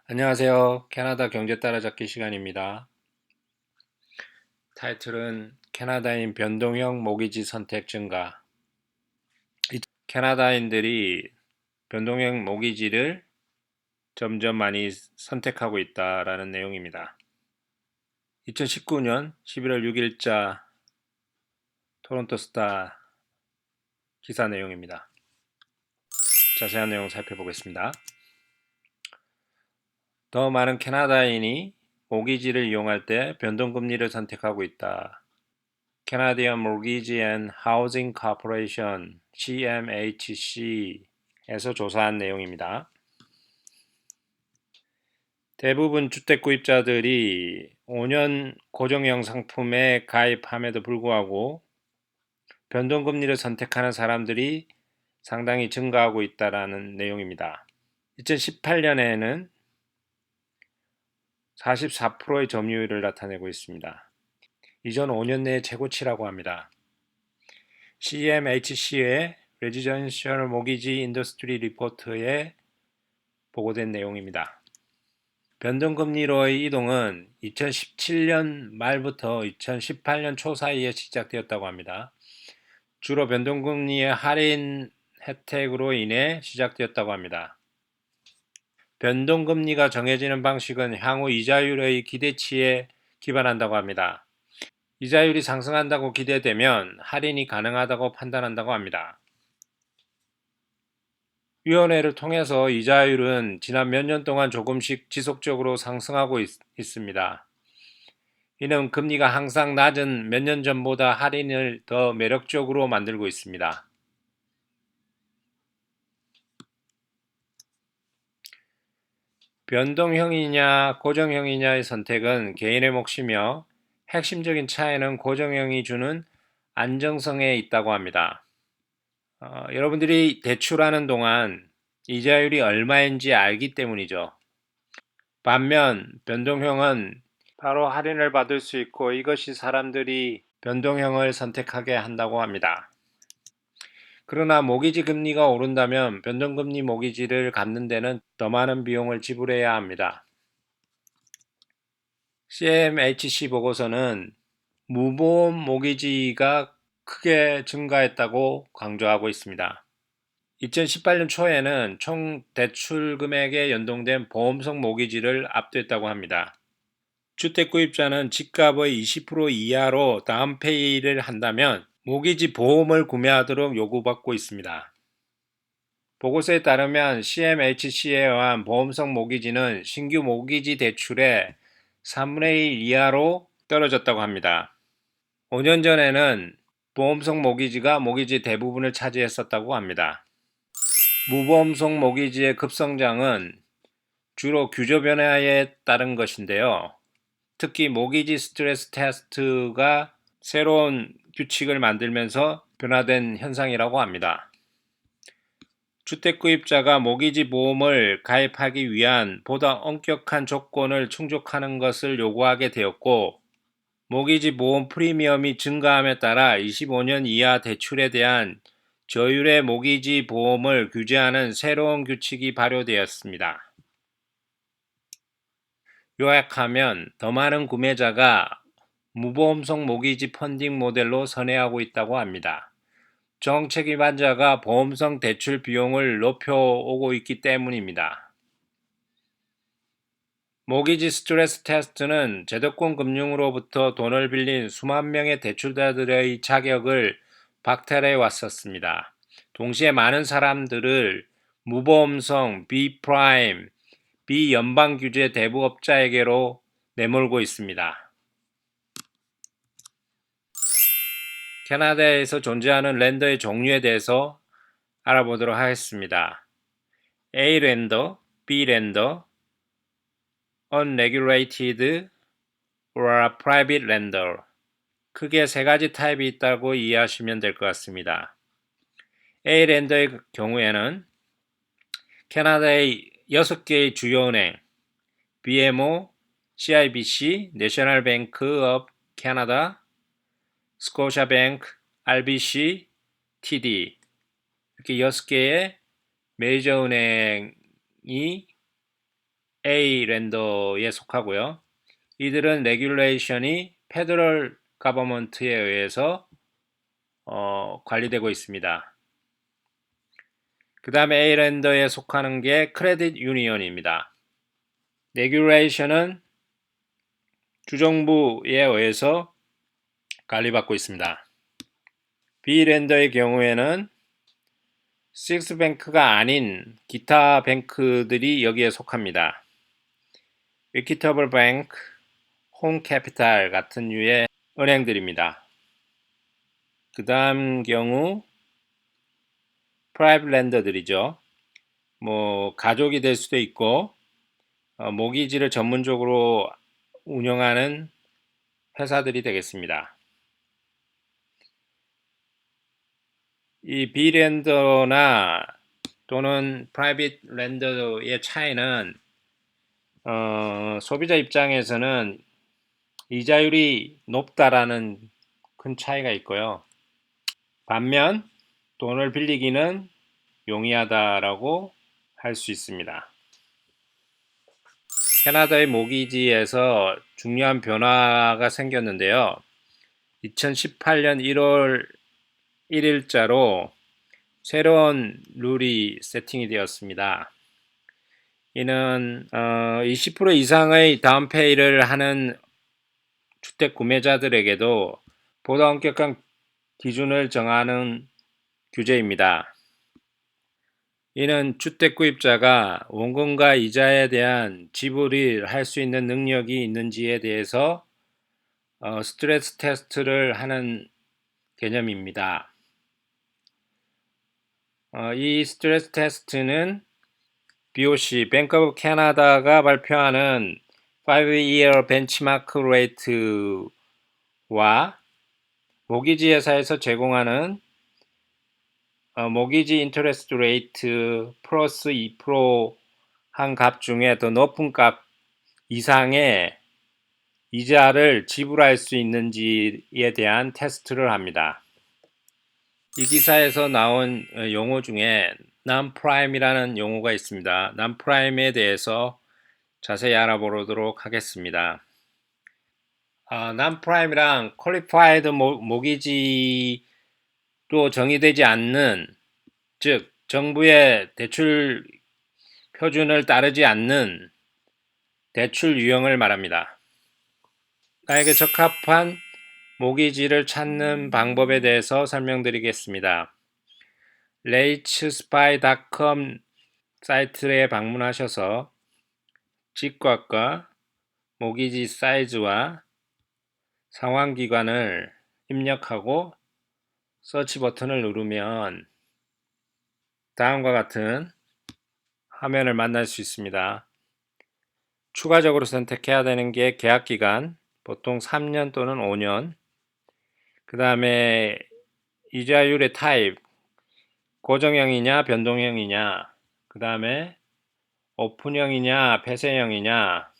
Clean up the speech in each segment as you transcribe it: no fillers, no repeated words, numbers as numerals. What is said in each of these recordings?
안녕하세요. 캐나다 경제 따라잡기 시간입니다. 타이틀은 캐나다인 변동형 모기지 선택 증가. 캐나다인들이 변동형 모기지를 점점 많이 선택하고 있다라는 내용입니다. 2019년 11월 6일자 토론토 스타 기사 내용입니다. 자세한 내용 살펴보겠습니다. 더 많은 캐나다인이 모기지를 이용할 때 변동금리를 선택하고 있다. Canadian Mortgage and Housing Corporation (CMHC)에서 조사한 내용입니다. 대부분 주택 구입자들이 5년 고정형 상품에 가입함에도 불구하고 변동금리를 선택하는 사람들이 상당히 증가하고 있다는 내용입니다. 2018년에는 44%의 점유율을 나타내고 있습니다. 이전 5년 내 최고치라고 합니다. CMHC의 Residential Mortgage Industry Report에 보고된 내용입니다. 변동금리로의 이동은 2017년 말부터 2018년 초 사이에 시작되었다고 합니다. 주로 변동금리의 할인 혜택으로 인해 시작되었다고 합니다. 변동금리가 정해지는 방식은 향후 이자율의 기대치에 기반한다고 합니다. 이자율이 상승한다고 기대되면 할인이 가능하다고 판단한다고 합니다. 위원회를 통해서 이자율은 지난 몇 년 동안 조금씩 지속적으로 상승하고 있습니다. 이는 금리가 항상 낮은 몇 년 전보다 할인을 더 매력적으로 만들고 있습니다. 변동형이냐 고정형이냐의 선택은 개인의 몫이며 핵심적인 차이는 고정형이 주는 안정성에 있다고 합니다. 여러분들이 대출하는 동안 이자율이 얼마인지 알기 때문이죠. 반면 변동형은 바로 할인을 받을 수 있고 이것이 사람들이 변동형을 선택하게 한다고 합니다. 그러나 모기지 금리가 오른다면 변동금리 모기지를 갚는 데는 더 많은 비용을 지불해야 합니다. CMHC 보고서는 무보험 모기지가 크게 증가했다고 강조하고 있습니다. 2018년 초에는 총 대출 금액에 연동된 보험성 모기지를 압도했다고 합니다. 주택 구입자는 집값의 20% 이하로 다운페이를 한다면 모기지 보험을 구매하도록 요구받고 있습니다. 보고서에 따르면 CMHC에 의한 보험성 모기지는 신규 모기지 대출의 3분의 1 이하로 떨어졌다고 합니다. 5년 전에는 보험성 모기지가 모기지 대부분을 차지했었다고 합니다. 무보험성 모기지의 급성장은 주로 규제 변화에 따른 것인데요. 특히 모기지 스트레스 테스트가 새로운 규칙을 만들면서 변화된 현상이라고 합니다. 주택구입자가 모기지 보험을 가입하기 위한 보다 엄격한 조건을 충족하는 것을 요구하게 되었고, 모기지 보험 프리미엄이 증가함에 따라 25년 이하 대출에 대한 저율의 모기지 보험을 규제하는 새로운 규칙이 발효되었습니다. 요약하면 더 많은 구매자가 무보험성 모기지 펀딩 모델로 선회하고 있다고 합니다. 정책 위반자가 보험성 대출 비용을 높여오고 있기 때문입니다. 모기지 스트레스 테스트는 제도권 금융으로부터 돈을 빌린 수만 명의 대출자들의 자격을 박탈해 왔었습니다. 동시에 많은 사람들을 무보험성, 비프라임, 비연방규제 대부업자에게로 내몰고 있습니다. 캐나다에서 존재하는 랜더의 종류에 대해서 알아보도록 하겠습니다. A 랜더, B 랜더, unregulated or private lender. 크게 세 가지 타입이 있다고 이해하시면 될 것 같습니다. A 랜더의 경우에는 캐나다의 6개의 주요 은행, BMO, CIBC, National Bank of Canada, Scotiabank, RBC, TD 이렇게 6개의 메이저 은행이 A 렌더에 속하고요. 이들은 레귤레이션이 페더럴 가버먼트에 의해서 관리되고 있습니다. 그 다음에 A 렌더에 속하는 게 크레딧 유니언입니다. 레귤레이션은 주정부에 의해서 관리받고 있습니다. B 렌더의 경우에는 식스뱅크가 아닌 기타 뱅크들이 여기에 속합니다. 이퀴터블 뱅크, 홈캐피탈 같은 류의 은행들입니다. 그 다음 경우 프라이빗 렌더들이죠. 가족이 될 수도 있고 모기지를 전문적으로 운영하는 회사들이 되겠습니다. 이 비렌더나 또는 프라이빗 렌더의 차이는 소비자 입장에서는 이자율이 높다라는 큰 차이가 있고요. 반면 돈을 빌리기는 용이하다라고 할 수 있습니다. 캐나다의 모기지에서 중요한 변화가 생겼는데요. 2018년 1월 1일자로 새로운 룰이 세팅이 되었습니다. 이는 20% 이상의 다운페이를 하는 주택 구매자들에게도 보다 엄격한 기준을 정하는 규제입니다. 이는 주택 구입자가 원금과 이자에 대한 지불을 할 수 있는 능력이 있는지에 대해서 스트레스 테스트를 하는 개념입니다. 이 스트레스 테스트는 BOC, 뱅크 오브 캐나다가 발표하는 5-year benchmark rate와 모기지 회사에서 제공하는 모기지 인터레스트 레이트 플러스 2% 한 값 중에 더 높은 값 이상의 이자를 지불할 수 있는지에 대한 테스트를 합니다. 이 기사에서 나온 용어 중에 non-prime이라는 용어가 있습니다. non-prime에 대해서 자세히 알아보도록 하겠습니다. non-prime이랑 qualified 모기지로 정의되지 않는, 즉 정부의 대출 표준을 따르지 않는 대출 유형을 말합니다. 나에게 적합한 모기지를 찾는 방법에 대해서 설명드리겠습니다. ratespy.com 사이트에 방문하셔서 직곽과 모기지 사이즈와 상환기간을 입력하고 서치 버튼을 누르면 다음과 같은 화면을 만날 수 있습니다. 추가적으로 선택해야 되는 게 계약기간, 보통 3년 또는 5년, 그 다음에 이자율의 타입, 고정형이냐 변동형이냐, 그 다음에 오픈형이냐 폐쇄형이냐,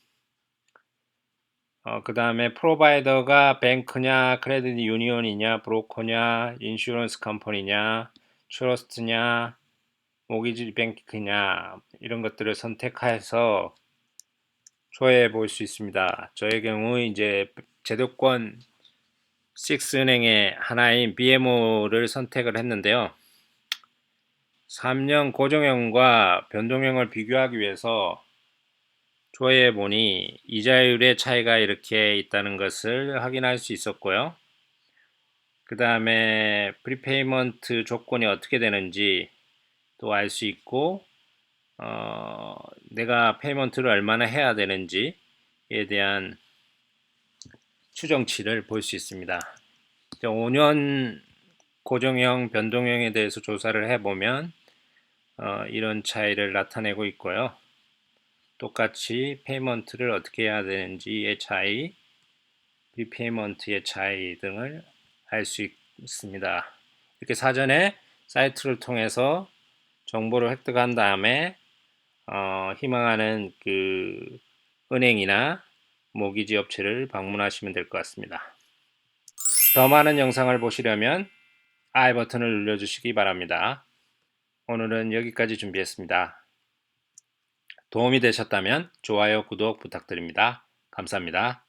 그 다음에 프로바이더가 뱅크냐 크레딧 유니온이냐 브로커냐 인슈런스 컴퍼니냐 트러스트냐 모기지 뱅크냐, 이런 것들을 선택해서 조회해 볼 수 있습니다. 저의 경우 이제 제도권 6은행의 하나인 BMO를 선택을 했는데요. 3년 고정형과 변동형을 비교하기 위해서 조회해 보니 이자율의 차이가 이렇게 있다는 것을 확인할 수 있었고요. 그 다음에 프리페이먼트 조건이 어떻게 되는지 또 알 수 있고, 내가 페이먼트를 얼마나 해야 되는지에 대한 추정치를 볼 수 있습니다. 5년 고정형, 변동형에 대해서 조사를 해보면 이런 차이를 나타내고 있고요. 똑같이 페이먼트를 어떻게 해야 되는지의 차이, 리페이먼트의 차이 등을 알 수 있습니다. 이렇게 사전에 사이트를 통해서 정보를 획득한 다음에 희망하는 그 은행이나 모기지 업체를 방문하시면 될 것 같습니다. 더 많은 영상을 보시려면 I 버튼을 눌러주시기 바랍니다. 오늘은 여기까지 준비했습니다. 도움이 되셨다면 좋아요, 구독 부탁드립니다. 감사합니다.